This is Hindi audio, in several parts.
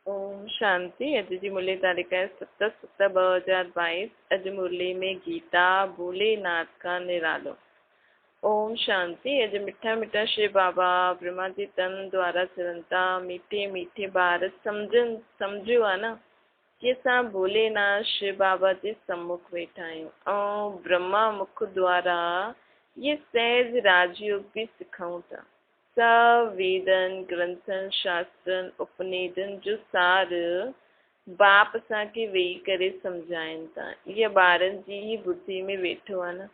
ओम शांति। अॼु जी मुरली तारीख़ है 7/7/2022। अॼु मुरली में गीता भोलेनाथ का निरालो। ओम शांति। अॼु मिठा मिठा श्री बाबा ब्रह्मा जी तन द्वारा चवंता मीठे मीठे ॿार सम्झियो आहे न कि असां भोलेनाथ श्री बाबा जे सम्मुख वेठा आहियूं ऐं ब्रह्मा मुख द्वारा ये सहज राजयोग भी सिखऊं था। सब वेदन ग्रंथन शास्त्रन उपनिषदन जो सार बाप असांखे वेही करे सम्झाइनि था। इहा ॿारनि जी ही बुद्धि में वेठो आहे न।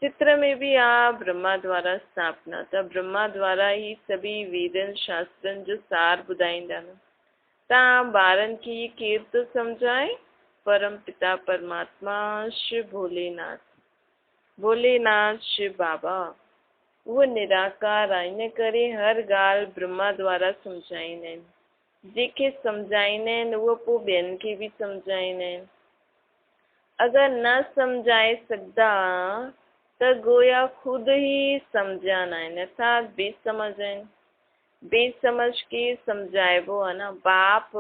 चित्र में भी आ ब्रह्मा द्वारा स्थापना त ब्रह्मा द्वारा ही सभी वेदन शास्त्रन जो सार ॿुधाईंदा न। तव्हां ॿारनि खे ही केरु थो सम्झाए? परम पिता परमात्मा शिव भोलेनाथ। भोलेनाथ शिव बाबा उहो निराकार आहे, इन करे हर ॻाल्हि ब्रह्मा द्वारा सम्झाईंदा आहिनि। जंहिंखे सम्झाईंदा आहिनि उहो पोइ ॿियनि खे बि सम्झाईंदा आहिनि। अगरि न सम्झाए सघंदा त गोया ख़ुदि ई सम्झिया न आहिनि, अर्थात बेसमझ आहिनि। बेसमझ खे सम्झाइबो आहे न। बाप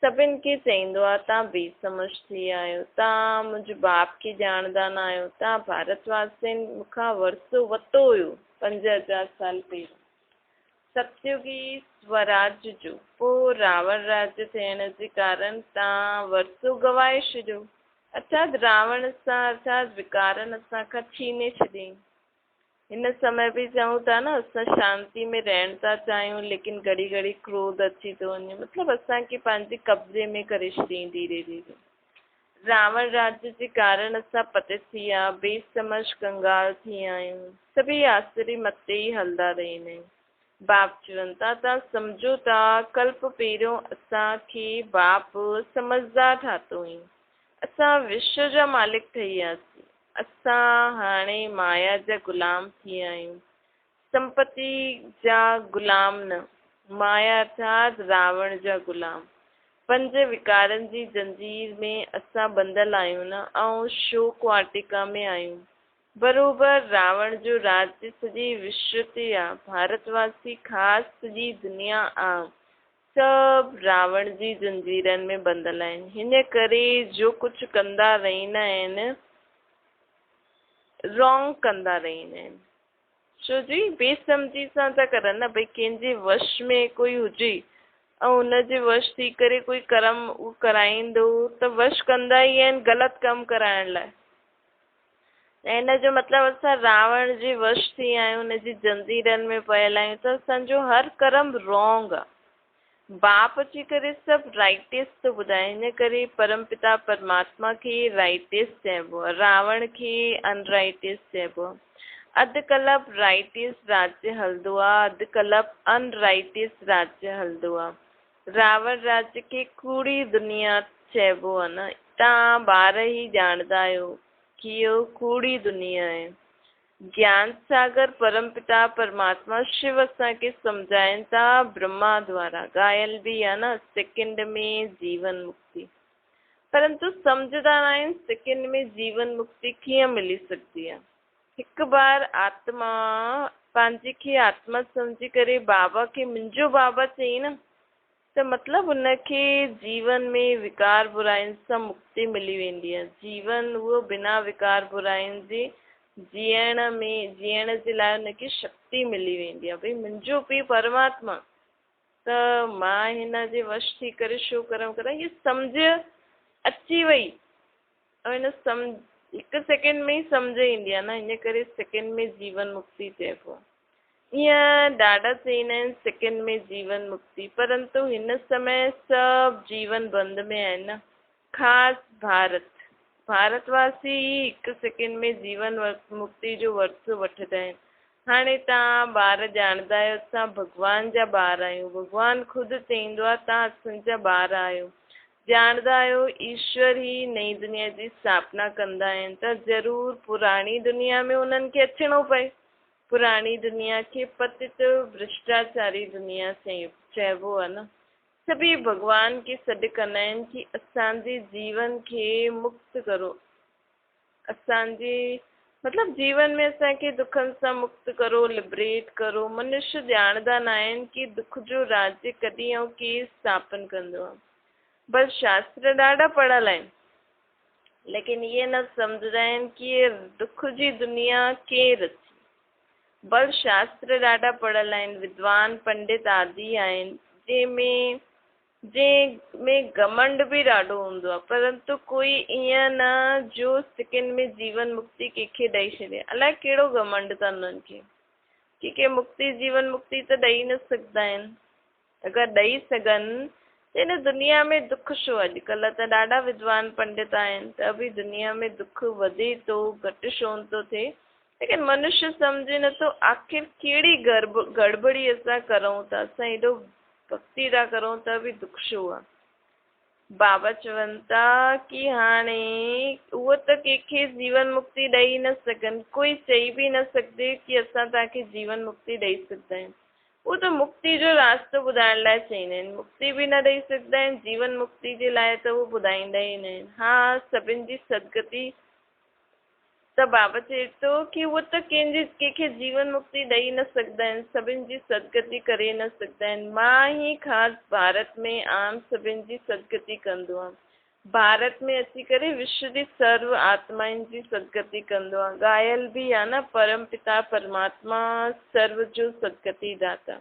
सभिनि खे चईंदो आहे तव्हां बेसमझ थी विया आहियो, तव्हां मुंहिंजे बाप खे ॼाणंदा न आहियो। तव्हां भारतवासियुनि मूंखां वरसो वरितो हुयो 5000 साल पहिरियों सतयुगी स्वराज जो। पोइ रावण राज्य थियण जे कारण तव्हां वरसो गवाए छॾियो, अर्थात रावण सां अर्थात विकारनि असांखां छीने छॾियईं। हिन समय बि चऊं था न असां शांति में रहण था चाहियूं, लेकिन घड़ी घड़ी क्रोध अची थो वञे, मतिलबु असांखे पंहिंजे कब्ज़े में करे छॾियईं धीरे धीरे। रावण राज्य जे कारण असां पतित थी विया, बेसमझ कंगाल थी विया आहियूं। सभई आसरी मथे ई हलंदा रहंदा आहिनि। बाप चवनि था तव्हां सम्झो था कल्प पहिरियों असांखे बाप समझदार ठातो हुई। असां विश्व जा मालिक ठही वियासीं। असां हाणे माया जा गुलाम थी विया आहियूं, संपत्ति जा गुलाम न, माया अर्थात रावण जा गुलाम। 5 विकारनि जी जंजीर में असां बंधल आहियूं न ऐं शोक वाटिका में आहियूं। बरोबर रावण जो राज्य सॼे विश्व ते आहे। भारतवासी ख़ासि सॼी दुनिया आहे, सभु रावण जी जंजीरनि में बंधल आहिनि। हिन करे जो कुझु कंदा रहंदा आहिनि रॉन्ग कंदा रहंदा आहिनि। छो जी बेसमझी सां था करनि न। भई कंहिंजे वश में कोई हुजे ऐं हुनजे वश थी करे कोई कर्म उहो कराईंदो त वश कंदा ई आहिनि ग़लति कमु कराइण लाइ। ऐं हिन जो मतिलबु असां रावण जे वश थी विया आहियूं, हुनजी जंजीरनि में पियल आहियूं त असांजो हर कर्म रॉन्ग आहे। बाप अची करे सभु राइटियस थो ॿुधाए। हिन करे परमपिता परमात्मा खे राइटियस चइबो आहे, रावण खे अनराइटियस चइबो आहे। अधु कल्प राइटियस राज्य हलंदो आहे, अधु कल्प अनराइटियस राज्य हलंदो आहे। रावण राज्य खे कूड़ी दुनिया चइबो आहे न। तव्हां ॿार ई ॼाणंदा आहियो कि इहो कूड़ी दुनिया आहे। ज्ञान सागर परमपिता परमात्मा शिव असांखे सम्झाइनि था ब्रह्मा द्वारा। ॻायल बि आहे न सेकंड में जीवन मुक्ति, परंतु सम्झंदा न आहिनि सेकंड में जीवन मुक्ति कीअं मिली सघंदी आहे। हिकु बार आत्मा पंहिंजे खे आत्मा सम्झी करे बाबा खे मुंहिंजो बाबा चई न त मतिलबु उनखे जीवन में विकार बुराइनि सां मुक्ति मिली वेंदी आहे। जीवन उहो बिना विकार बुराइनि जे जीअण जे लाइ हुनखे शक्ति मिली वेंदी आहे। भई मुंहिंजो पीउ परमात्मा त मां हिन जे वश थी करे छो कर्म करां। इहा सम्झ अची वई ऐं हिन हिकु सेकेंड में ई सम्झ ईंदी आहे न। हिन करे सेकेंड में जीवन मुक्ति चइबो आहे। ईअं ॾाढा चईंदा आहिनि सेकेंड में जीवन मुक्ति, परंतु हिन समय सभु जीवन बंदि में आहिनि न। ख़ासि भारतवासी हिकु सेकेंड में जीवन मुक्ति जो वर्त वठंदा आहिनि। हाणे तव्हां ॿार ॼाणंदा आहियो असां भॻवान जा ॿार आहियूं। भॻवानु ख़ुदि चईंदो आहे तव्हां असांजा ॿार आहियो। ॼाणंदा आहियो ईश्वर ई नई दुनिया जी स्थापना कंदा आहिनि त ज़रूरु पुराणी दुनिया में उन्हनि खे अचिणो पए। पुराणी दुनिया खे पतित भ्रष्टाचारी दुनिया चइबो आहे न। सभी भॻवान खे सॾु कंदा आहिनि कि असांजे जीवन खे मुक्त करो, असांजे मतलब जीवन में असांखे दुखन सां मुक्त करो, लिबरेट करो। मनुष्य ॼाणदा न आहिनि कि दुख जो राज्य कॾहिं ऐं केरु स्थापन कंदो आहे। बस शास्त्र ॾाढा पढ़ियल आहिनि, लेकिन इहे न सम्झंदा आहिनि कि ये दुख जी दुनिया केरु रची। बल शास्त्र ॾाढा पढ़ियल आहिनि, विद्वान पंडित आदि आहिनि, जंहिंमें घमंड भी ॾाढो हूंदो आहे, परंतु कोई ईअं न जो सेकेंड में जीवन मुक्ति कंहिंखे ॾेई छॾे। अलाए कहिड़ो घमंड अथनि उन्हनि खे कि के मुक्ति जीवन मुक्ति त ॾेई न सघंदा आहिनि। अगरि ॾेई सघनि त हिन दुनिया में दुख छो? अॼुकल्ह त ॾाढा विद्वान पंडित आहिनि त बि दुनिया में दुख वधे थो, घटि छो थो थिए। लेकिन मनुष्य सम्झे नथो आख़िर कहिड़ी गड़बड़ी असां करूं था। असां हेॾो भक्ति था करूं त बि दुख छो आहे? बाबा चवनि था कि हाणे उहो त कंहिंखे जीवन मुक्ति ॾेई न सघनि, कोई चई बि न सघंदे कि असां तव्हांखे जीवन मुक्ति ॾेई सघंदा आहियूं। उहो त मुक्ति जो रास्तो ॿुधाइण लाइ चईंदा आहिनि, मुक्ति बि न ॾेई सघंदा आहिनि, जीवन मुक्ति जे लाइ त उहो ॿुधाईंदा ई न आहिनि। हा, सभिनि जी सदगति त बाबा चए थो कि उहो त कंहिंखे जीवन मुक्ति ॾेई न सघंदा आहिनि, सभिनि जी सदगति करे न सघंदा आहिनि। मां ही ख़ासि भारत में आम सभिनि जी सदगति कंदो आहे। भारत में अची करे विश्व जी सर्व आत्माउनि जी सदगति कंदो आहे। ॻायल बि आहे न, परम पिता परमात्मा सर्व जो सदगति दाता,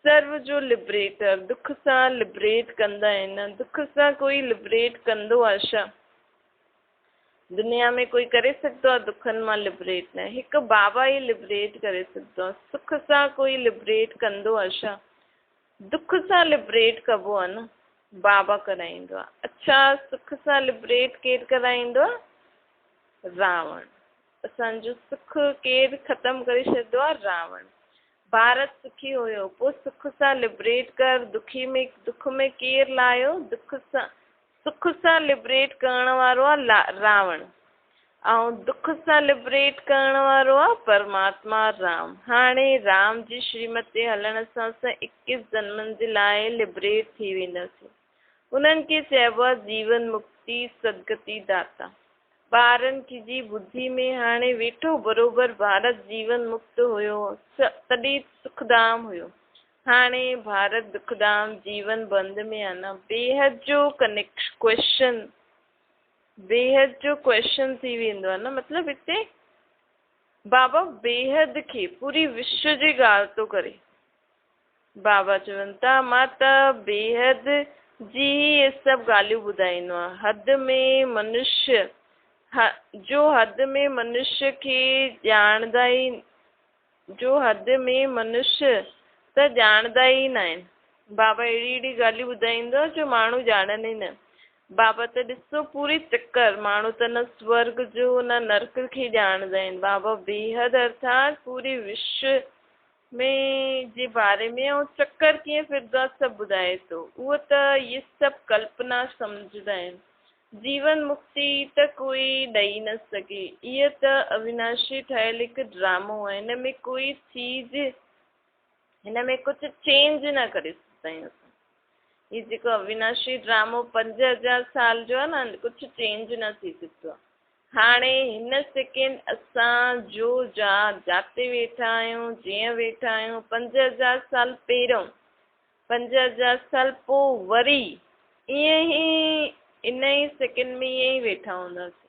सर्व जो लिबरेटर, दुख सां लिबरेट कंदा आहिनि। दुख सां कोई लिबरेट कंदो आहे छा? दुनिया में कोई करे सघंदो आहे दुखनि मां लिबरेट? न, हिकु बाबा ई लिबरेट करे सघंदो आहे। सुख सां कोई लिबरेट कंदो आहे छा? दुख सां लिबरेट कबो आहे न, बाबा कराईंदो आहे। अच्छा, सुख सां लिबरेट केरु कराईंदो आहे? रावण। असांजो सुख केरु ख़तमु करे छॾियो आहे? रावण। भारत सुखी हुयो, पोइ सुख सां लिबरेट कर, दुख में केरु लायो? सुख सां लिबरेट करण वारो आहे रावण, ऐं दुख सां लिबरेट करण वारो आहे परमात्मा राम। हाणे राम जी श्रीमत ते हलण सां असां 21 जन्मनि जे लाइ लिबरेट थी वेंदासीं। उन्हनि खे चइबो आहे जीवन मुक्ति सदगति दाता। ॿारनि की जी बुद्धि में हाणे वेठो बरोबर भारत जीवन मुक्त हुयो, तॾहिं सुखधाम हुयो। हाणे भारत दुखधाम जीवन बंद में आहे न। बेहद जो क्वेश्चन थी वेंदो आहे न। मतिलबु हिते बाबा बेहद खे पूरी विश्व जी ॻाल्हि थो करे। बाबा चवनि था मां त बेहद जी इहे सभु ॻाल्हियूं ॿुधाईंदो आहे। हद में मनुष्य खे ॼाणंदा ई, जो हद में मनुष्य त ॼाणंदा ई न आहिनि। बाबा अहिड़ी ॻाल्हियूं ॿुधाईंदो आहे जो माण्हू ॼाणनि ई न। बाबा त ॾिसो पूरी चक्कर, माण्हू त न स्वर्ग जो न नर्क खे ॼाणंदा आहिनि। बाबा बेहद अर्थात पूरी विश्व में जे बारे में ऐं चक्कर कीअं फिरंदो आहे सभु ॿुधाए थो। उहो त इहे सभु कल्पना सम्झंदा आहिनि। जीवन मुक्ति त कोई ॾेई न सघे। इहो त अविनाशी ठहियल हिकु ड्रामो आहे। हिन में कोई चीज, हिन में कुझु चेंज न करे सघंदा आहियूं असां। हीउ जेको अविनाशी ड्रामो 5000 साल जो आहे न, कुझु चेंज न थी सघंदो आहे। हाणे हिन सेकेंड असां जो जाते वेठा आहियूं, जीअं वेठा आहियूं, 5000 साल पहिरियों, 5000 साल पोइ वरी ईअं ई इन ई सेकेंड में ईअं ई वेठा हूंदासीं।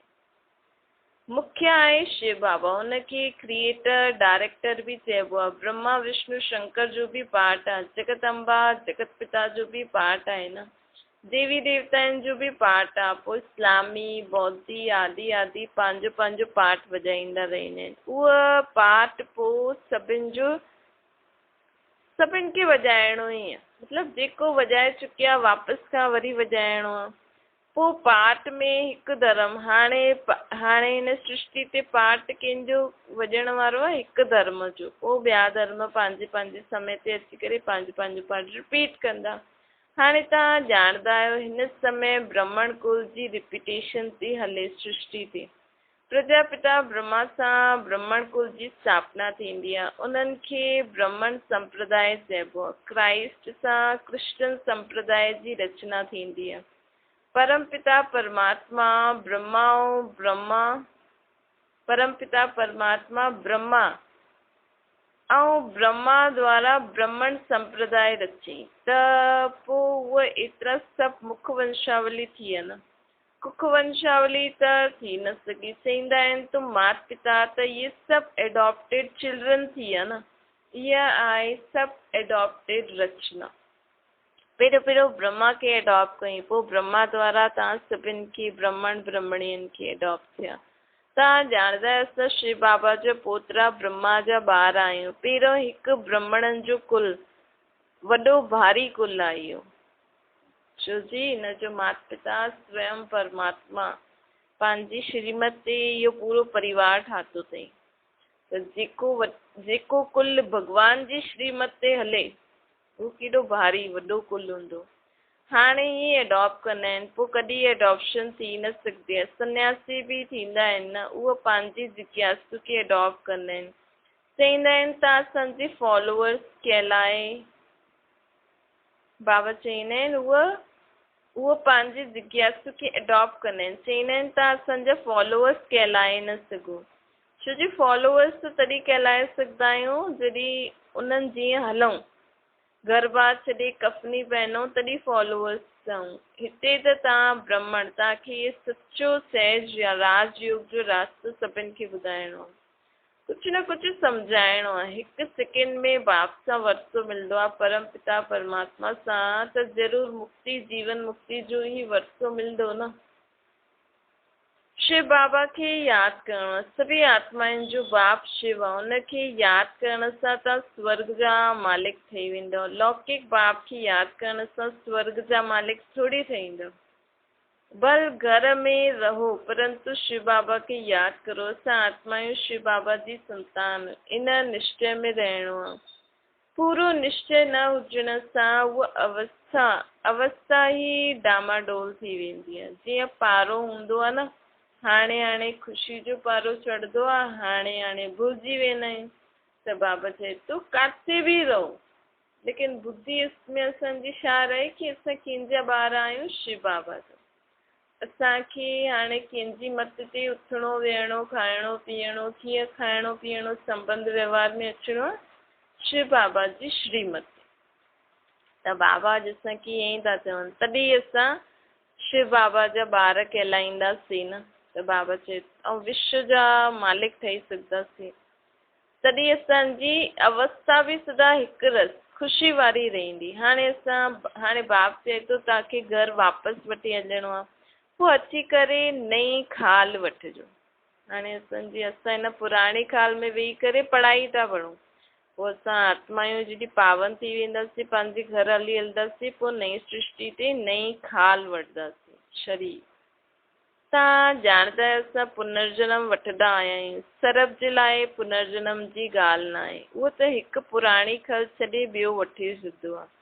मुख्य आहे शिव बाबा, हुनखे क्रिएटर डायरेक्टर बि चइबो आहे। ब्रह्मा विष्णु शंकर जो बि पार्ट आहे, जगत अम्बा जगत पिता जो बि पार्ट आहे न, देवी देवताउनि जो बि पार्ट आहे। पोइ इस्लामी बौद्धी आदि आदि पंहिंजो पंहिंजो पार्ट वॼाईंदा रहंदा आहिनि। उहा पार्ट पोइ सभिनि खे वॼाइणो ई आहे। मतिलबु जेको वॼाए चुकिया वापसि खां वरी वॼाइणो आहे। पोइ पार्ट में हिकु धर्म, हाणे हिन सृष्टि ते पार्ट कंहिंजो वॼण वारो आहे? हिकु धर्म जो। पोइ ॿिया धर्म पंहिंजे पंहिंजे समय ते अची करे पंहिंजो पंहिंजो पार्ट रिपीट कंदा। हाणे तव्हां ॼाणंदा आहियो हिन समय ब्राह्मण कुल जी रिपीटेशन थी हले सृष्टि ते। प्रजापिता ब्रह्मा सां ब्राह्मण कुल जी स्थापना थींदी आहे। उन्हनि खे ब्राह्मण संप्रदाय चइबो आहे। क्राइस्ट सां क्रिश्चन संप्रदाय जी रचना थींदी आहे। परमपिता परमात्मा ब्रह्मा परमपिता परमात्मा ब्रह्मा ऐं ब्रह्मा द्वारा ब्रह्मण संप्रदाय रची त पोइ उहा एतिरा सभु मुख वंशावली थी आहे न। कुख वंशावली त थी न सघी। चईंदा आहिनि त माता पिता त इहे सभु एडॉप्टेड चिल्ड्रन थी विया न। इहा आहे सभु एडॉप्टेड रचना। पहिरियों ब्रह्मा खे एडॉप्ट कई, पोइ ब्रह्मा द्वारा तव्हां सभिनि खे ब्रह्मण ब्रह्मणियुनि खे एडॉप्ट थिया। तव्हां ॼाणंदा आहियो असां शिव बाबा जो पोतरा ब्रह्मा जा ॿार आहियूं। पहिरियों हिकु ब्रह्मणनि जो कुल वॾो भारी कुल आहे इहो, छो जी हिन जो माता पिता स्वयं परमात्मा पंहिंजी श्रीमत ते इहो पूरो परिवार ठातो अथई। त जेको कुल भॻवान जी श्रीमत ते हले उहो केॾो भारी वॾो कुल हूंदो। हाणे इहे एडॉप्ट कंदा आहिनि, पोइ कॾहिं एडॉप्शन थी न सघंदी आहे। सन्यासी बि थींदा आहिनि न, उहे पंहिंजी जिज्ञासु खे एडॉप्ट कंदा आहिनि। चईंदा आहिनि तव्हां असांजे फॉलोअर्स कहलाए। बाबा चईंदा आहिनि उहो पंहिंजी जिज्ञासु खे एडॉप्ट कंदा आहिनि। चईंदा आहिनि तव्हां असांजा फॉलोअर्स कहलाए न सघो, छो जी फॉलोअर्स त तॾहिं कहलाए सघंदा आहियूं जॾहिं उन्हनि जीअं हलूं, घर बार छॾे कफनी पाइनो तॾहिं फॉलोअर्स अथऊं। हिते त तव्हां ब्रह्मण, तव्हांखे इहे सचो सहज या राजयोग जो रास्तो सभिनि खे ॿुधाइणो आहे, कुझु न कुझु सम्झाइणो आहे। हिकु सेकेंड में बाप सां वरसो मिलंदो आहे परम पिता परमात्मा सां, त ज़रूरु मुक्ति जीवन मुक्ति जो ई वरसो मिलंदो न। शिव बाबा खे यादि करणु, सभी आत्माउनि जो बाप शिव आहे, उनखे यादि करण सां तव्हां स्वर्ग जा मालिक ठही वेंदव। लौकिक बाप खे यादि करण सां स्वर्ग जा मालिक थोड़ी ठहींदव। भल घर में रहो परंतु शिव बाबा खे यादि करो। असां आत्माऊं शिव बाबा जी संतान, इन निश्चय में रहणो आहे। पूरो निश्चय न हुजण सां उहा अवस्था ई डामाडोल थी वेंदी आहे। जीअं पारो हूंदो आहे न, हाणे ख़ुशी जो पारो चढ़ंदो आहे, हाणे भुलिजी वेंदा आहियूं। त बाबा चए तूं किथे बि रहो, लेकिन बुद्धि में असांजी छा रहे कि असां कंहिंजा ॿार आहियूं, शिव बाबा जा। असांखे हाणे कंहिंजी मत ते उथणो वेहणो खाइणो पीअणो, कीअं खाइणो पीअणो संबंध व्यवहार में अचिणो आहे, शिव बाबा जी श्रीमत। त बाबा असांखे ईअं ई था चवनि, तॾहिं असां शिव बाबा जा ॿार कहलाईंदासीं न। त बाबा चए ऐं विश्व जा मालिक ठही सघंदासीं, तॾहिं असांजी अवस्था बि सदा हिकु रस ख़ुशी वारी रहंदी। हाणे बाप चए थो तव्हांखे घर वापसि वठी हलणो आहे, पोइ अची करे नई खाल वठिजो। हाणे असां हिन पुराणी खाल में वेही करे पढ़ाई था पढ़ूं, पोइ असां आत्माऊं जॾहिं पावन थी वेंदासीं, पंहिंजे घर हलंदासीं, पोइ नई सृष्टि ते नई खाल वठंदासीं शरीर। तव्हां ॼाणंदा आहियो असां पुनर्जन्म वठंदा आया आहियूं। सरब जे लाइ पुनर्जन्म जी ॻाल्हि न आहे, उहो त हिकु पुराणी खल छॾे ॿियो वठी छॾंदो आहे।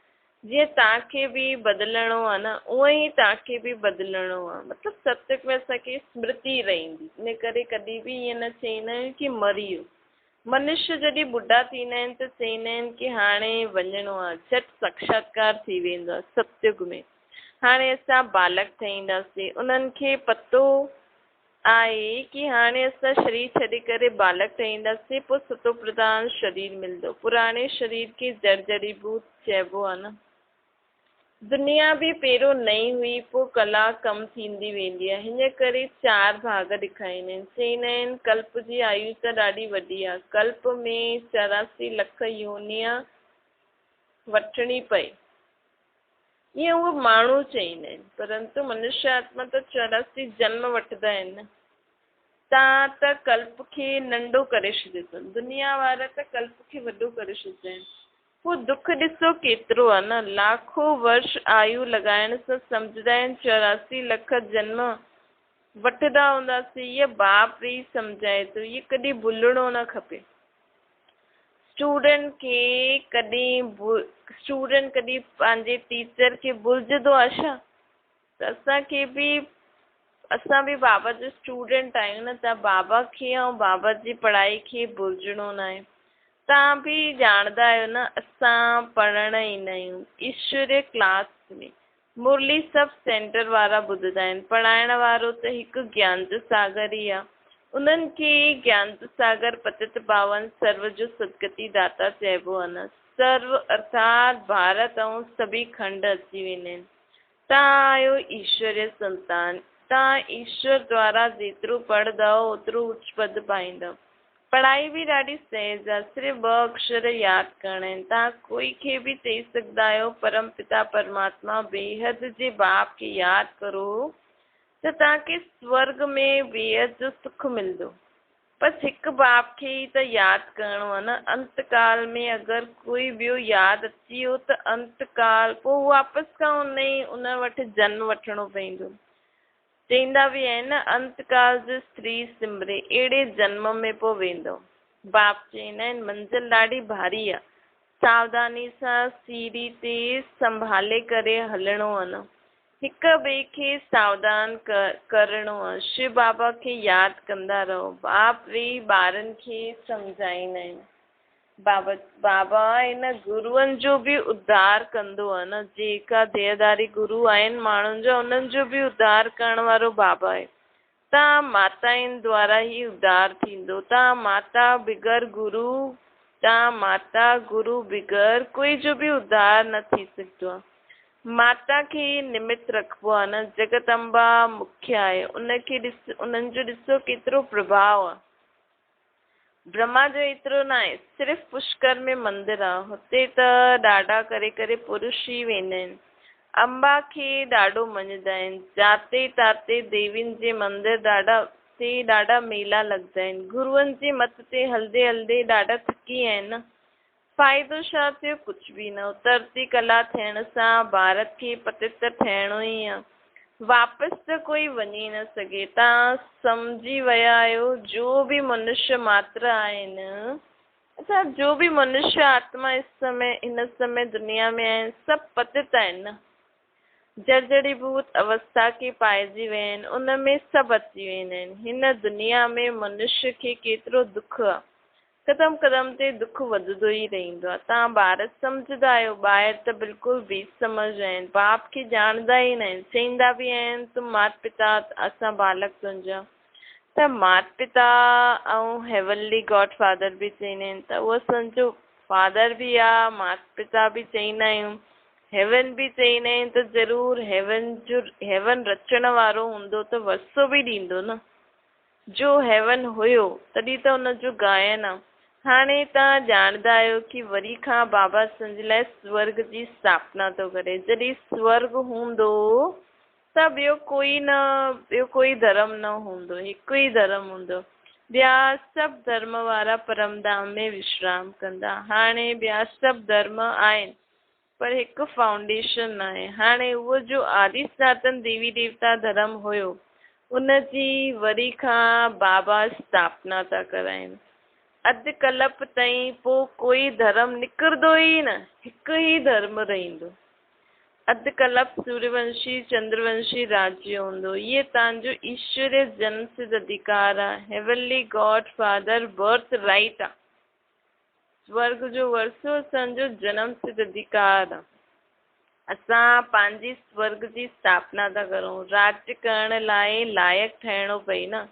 जीअं तव्हांखे बि बदिलणो आहे न, उअं ई तव्हांखे बि बदिलणो आहे। मतिलबु सत्संग में असांखे स्मृति रहंदी, इन करे कॾहिं बि ईअं न चईंदा आहियूं कि मरी वियो। मनुष्य जॾहिं ॿुढा थींदा आहिनि त चईंदा आहिनि कि हाणे वञिणो आहे, झटि साक्षात्कार थी वेंदो आहे सतयुग में। हाणे असां बालक ठहींदासीं, उन्हनि खे पतो आहे कि हाणे असां शरीर छॾे करे बालक ठहींदासीं, पोइ सतो प्रधान शरीर मिलंदो। पुराणे शरीर खे जर्जरीभूत चइबो आहे न। दुनिया बि पहिरियों नई हुई, पोइ कला कम थींदी वेंदी आहे, हिन करे 4 भाग ॾेखारींदा आहिनि। चईंदा आहिनि कल्प जी आयु त ॾाढी वॾी आहे, कल्प में 84 लख योनिया वठणी पए, ईअं उहे माण्हू चईंदा आहिनि। परंतु मनुष्य आत्मा त 84 जन्म वठंदा आहिनि न। तव्हां त कल्प खे नंढो करे छॾियो अथनि, दुनिया वारा त कल्प खे वॾो करे छॾींदा आहिनि। पोइ दुख ॾिसो केतिरो आहे न, लाखों वर्ष आयु लॻाइण सां सम्झंदा आहिनि 84 लख जन्म वठंदा हूंदासीं। इहे बाप री सम्झाए थो, इहे कॾहिं भुलणो न खपे। स्टूडेंट कॾहिं पंहिंजे टीचर खे भुलिजंदो आहे छा? त असां बि बाबा जो स्टूडेंट आहियूं न, त बाबा खे ऐं बाबा जी पढ़ाई खे भुलिजणो न आहे। तव्हां बि ॼाणंदा आहियो न, असां पढ़णु ईंदा आहियूं ईश्वरीय क्लास में। मुरली सभु सेंटर वारा ॿुधंदा आहिनि, पढ़ाइण वारो त हिकु ज्ञान जो सागर ई आहे। उन्हनि खे ज्ञान सागर पतित पावन सर्व जो सदगति दाता चइबो आहे न। सर्व अर्थात भारत ऐं सभी खंड अची वेंदा आहिनि। तव्हां आहियो ईश्वरीय संतान। तव्हां ईश्वर द्वारा जेतिरो पढ़ंदव ओतिरो उच्च पद पाईंदव। पढ़ाई भी ॾाढी सहज आहे। सिर्फ़ु 2 अक्षर यादि करणा आहिनि। तव्हां कोई खे बि चई सघंदा आहियो परम पिता परमात्मा बेहद जे बाप खे यादि करो त तव्हांखे स्वर्ग में बेहद जो सुख मिलंदो। बसि हिकु बाप खे ई त यादि करिणो आहे न। अंतकाल में अगरि कोई ॿियो यादि अची वियो त अंतकाल पोइ वापसि खां उन वटि जन्म वठिणो पवंदो। चईंदा बि आहिनि न, अंतकाल जो स्त्री सिमरे अहिड़े जन्म में पोइ वेंदो। बाप चईंदा आहिनि मंज़िल ॾाढी भारी आहे, सावधानी सां सीढ़ी ते संभाले करे हलणो आहे न। हिक ॿिए खे सावधान करिणो आहे। शिव बाबा खे यादि कंदा रहो। बाप वेही ॿारनि खे सम्झाईंदा आहिनि। बाबा इन गुरूअनि जो बि उद्धार कंदो आहे न। जेका देहधारी गुरू आहिनि माण्हुनि जा, उन्हनि जो बि उद्धार करण वारो बाबा आहे। तव्हां माताउनि द्वारा ई उद्धार थींदो। तव्हां माता बिगर गुरू, तव्हां माता गुरू बिगर कोई जो बि उद्धार न थी सघंदो आहे। माता खे निमित रखिबो आहे न। जगदम्बा मुख्य आहे। उनखे उन्हनि जो ॾिसो केतिरो प्रभाव आहे। ब्रह्मा जो एतिरो न आहे। सिर्फ़ु पुष्कर में मंदिर आहे, हुते त ॾाढा करे पुरुष ई वेंदा आहिनि। अंबा खे ॾाढो मञंदा आहिनि। जाते ताते देवियुनि जे मंदिर ॾाढा मेला लॻंदा आहिनि। गुरूअनि जे मत ते हलंदे हलंदे ॾाढा थकी आहिनि न। फ़ाइदो छा थियो? कुझु बि न। उतरती कला थियण सां भारत खे पतित थियणो ई आहे। वापसि त कोई वञी न सघे। तव्हां सम्झी विया आहियो जो भी मनुष्य मात्र आहिनि, अच्छा जो भी मनुष्य आत्मा हिन समय दुनिया में आहिनि, सभु पतित आहिनि न। जर्जड़ीभूत अवस्था खे पाइजी विया आहिनि। उन में सभु अची वेंदा आहिनि। हिन दुनिया में मनुष्य खे केतिरो दुख आहे। क़दम क़दम ते दुख वधंदो ई रहंदो आहे। तव्हां ॿार सम्झंदा आहियो, ॿाहिरि त बिल्कुलु बेसमझ आहिनि। बाप खे ॼाणंदा ई न आहिनि। चईंदा बि आहिनि तुम माता पिता असां बालक तुंहिंजा। त माता पिता ऐं हेवनली गॉड फादर बि चईंदा आहिनि। त उहो सम्झो फादर बि आहे, माता पिता बि चईंदा आहियूं, हेवन बि चईंदा आहिनि। त ज़रूरु हेवन रचण वारो हूंदो त वसो बि ॾींदो न। जो हेवन हुयो तॾहिं त हुनजो गायन आहे। हाणे तव्हां ॼाणंदा आहियो कि वरी खां बाबा असांजे लाइ स्वर्ग जी स्थापना थो करे। जॾहिं स्वर्ग हूंदो त ॿियो कोई धर्म न हूंदो, हिकु ई धर्म हूंदो। ॿिया सभु धर्म वारा परमधाम में विश्राम कंदा। हाणे ॿिया सभु धर्म आहिनि पर हिकु फाउंडेशन आहे। हाणे उहो जो आदि सनातन देवी देवता धर्म हुयो, उनजी वरी खां बाबा स्थापना था कराइनि। अधु कल्प ताईं पोइ कोई धर्म निकिरंदो ई न, हिकु ई धर्म रहंदो। अधु कल्प सूर्यवंशी चंद्रवंशी राज्य हूंदो। इहे तव्हांजो ईश्वरीय जन्म सिद्ध अधिकार आहे। Heavenly God father birth right आहे। स्वर्ग जो वरसो असांजो जन्म सिद्ध अधिकार आहे। असां पंहिंजी स्वर्ग जी स्थापना था करूं। राज्य करण लाइ लाइक़ु ठहिणो पई न।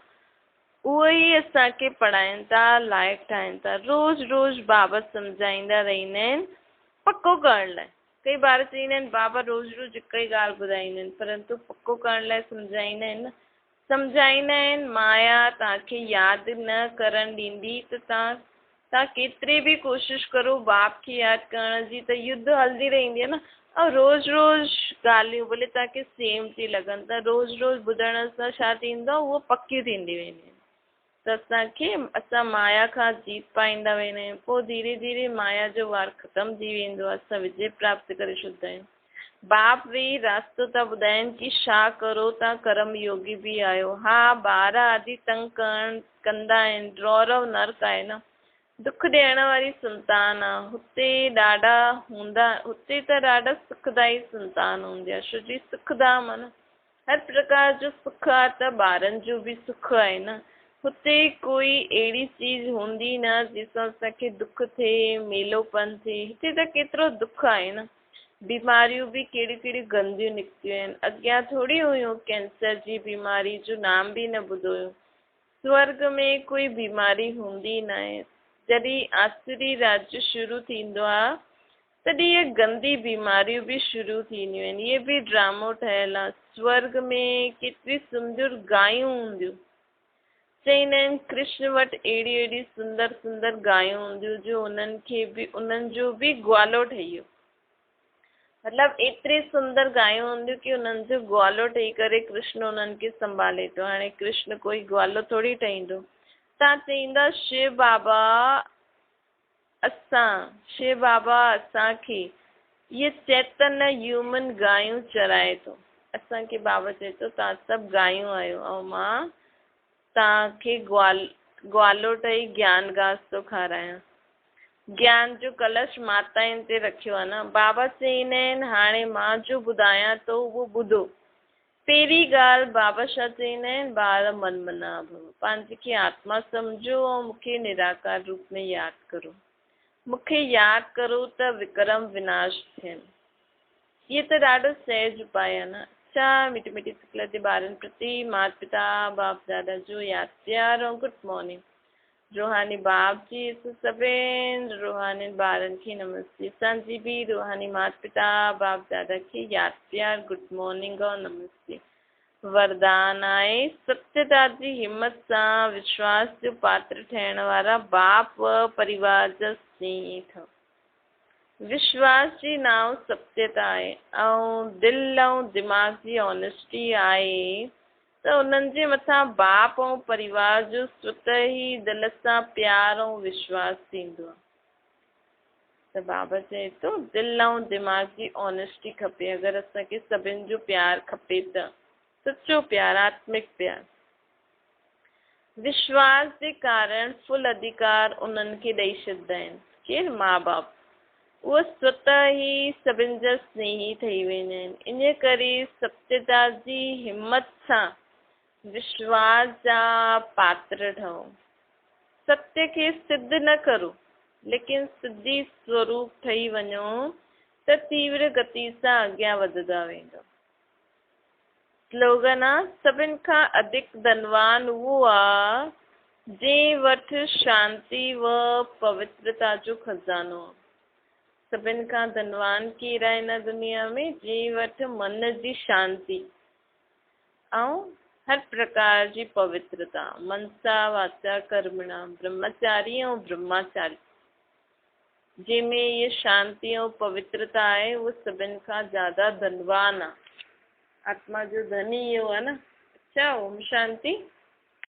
उहो ई असांखे पढ़ाइनि था, लाइक़ु ठाहिनि था। रोज़ बाबा सम्झाईंदा रहंदा आहिनि पको करण लाइ। कई ॿार चईंदा आहिनि बाबा रोज़ हिकु ई ॻाल्हि ॿुधाईंदा आहिनि, परंतु पको करण लाइ सम्झाईंदा आहिनि न। सम्झाईंदा आहिनि माया तव्हांखे यादि न करणु ॾींदी त तव्हां केतिरी बि कोशिशि करो बाप खे यादि करण जी, त युद्ध हलंदी रहंदी आहे न। ऐं रोज़ ॻाल्हियूं भले तव्हांखे सेम थी लॻनि, त रोज़ ॿुधण सां छा थींदो, उहो पकियूं थींदी वेंदियूं। त असां माया खां जीत पाईंदा वेंदा आहियूं। पोइ धीरे धीरे माया जो वार ख़तमु थी वेंदो आहे। असां विजय प्राप्त करे छॾींदा आहियूं। बाप वेही रास्तो था ॿुधाइनि कि छा करो, तव्हां कर्म योगी बि आहियो। हा, ॿार आदि तंग कंदा आहिनि। रौरव नर्क आहे न। दुख ॾियण वारी संतान आहे। हुते त ॾाढा सुखदाई संतान हूंदी आहे। छो जी सुखधाम आहे न। हर प्रकार जो सुख आहे त ॿारनि जो बि सुख आहे न। हुते कोई अहिड़ी चीज हूंदी न जंहिंसां असांखे दुख थिए, मेलोपन थिए। हिते त केतिरो दुख आहे न। बीमारियूं बि कहिड़ियूं गंदियूं निकितियूं आहिनि। अॻियां थोरी हुयूं कैंसर जी बीमारी जो नाम बि न ॿुधो हुयो। स्वर्ग में कोई बीमारी हूंदी न आहे। जॾहिं आसुरी राज्य शुरू थींदो आहे तॾहिं ये गंदी बीमारियूं बि शुरू थींदियूं आहिनि। इहे बि ड्रामो ठहियल आहे। स्वर्ग में केतिरी सुंदर गायूं हूंदियूं। चईंदा आहिनि कृष्ण वटि अहिड़ी अहिड़ी सुंदर सुंदर गायूं हूंदियूं जो उन्हनि खे बि उन्हनि जो बि ग्वालो ठही वियो। मतिलबु एतिरी सुंदर गायूं हूंदियूं की उन्हनि जो ग्वालो ठही करे कृष्ण उन्हनि खे संभाले थो। हाणे कृष्ण कोई ग्वालो थोरी ठहींदो। तव्हां चईंदा शिव बाबा असांखे इहे चैतन्य ह्यूमन गायूं चराए थो। असांखे बाबा चए थो तव्हां सभु गायूं आहियो ऐं मां तव्हांखे ग्वालो ठही ज्ञान घास थो खारायां। ज्ञान जो कलश माताउनि ते रखियो आहे न। बाबा चईंदा आहिनि हाणे मां जो ॿुधायां थो उहो ॿुधो। पहिरीं ॻाल्हि बाबा छा चईंदा आहिनि, ॿार मनमना भव, पंहिंजे खे आत्मा सम्झो ऐं मूंखे निराकार रूप में यादि करो। मूंखे यादि करो त विक्रम विनाश थियनि। इहे त ॾाढो सहज उपाय आहे न। छा मिठी मिठी सिकल जे ॿारनि प्रति माता पिता बाप दादा जो यादि प्यार ऐं गुड मॉर्निंग। रूहानी बाप जी सभिनि रूहानी ॿारनि खे नमस्ते। असांजी बि रूहानी माता पिता बाप दादा खे यादि प्यार गुड मॉर्निंग और नमस्ते। वरदान आहे सत्यता जी हिम्मत सां विश्वास जो पात्र ठहिण वारा बाप व परिवार जा स्नेही अथव। विश्वास जी नाव सत्यता आहे ऐं दिलि ऐं दिमाग़ जी ऑनेस्टी आहे त उन्हनि जे मथां बाप ऐं परिवार जो स्वतः ई दिलि सां प्यार ऐं विश्वास थींदो आहे। त बाबा चए थो दिलि ऐं दिमाग़ जी ऑनेस्टी खपे। अगरि असांखे सभिनि जो प्यार खपे त सचो प्यार, आत्मिक प्यार। विश्वास जे कारण फुल अधिकार उन्हनि खे ॾेई छॾींदा आहिनि। केरु? माउ बाप। उहे स्वतः ई सभिनि जा स्नेही ठही वेंदा आहिनि। इन करे सत्यता जी हिम्मत सां विश्वास जा पात्र ठहो। सत्य खे सिद्ध न करो, लेकिन सिद्धि स्वरूप ठही वञो त तीव्र गति सां अॻियां वधंदा वेंदो। स्लोगन आहे सभिनि खां अधिक धनवान उहो आहे जंहिं वटि शांती व पवित्रता जो खज़ानो आहे। सभिनि खां धनवान केरु आहे हिन दुनिया में? जंहिं वटि मन जी शांती ऐं हर प्रकार जी पवित्रता, मनसा वाचा कर्मणा, ब्रह्मचारी ऐं ब्रह्माचारी। जंहिंमें इहे शांती ऐं पवित्रता आहे उहो सभिनि खां ज़्यादा धनवान आहे। आत्मा जो धन ई इहो आहे न। अच्छा, ओम शांति।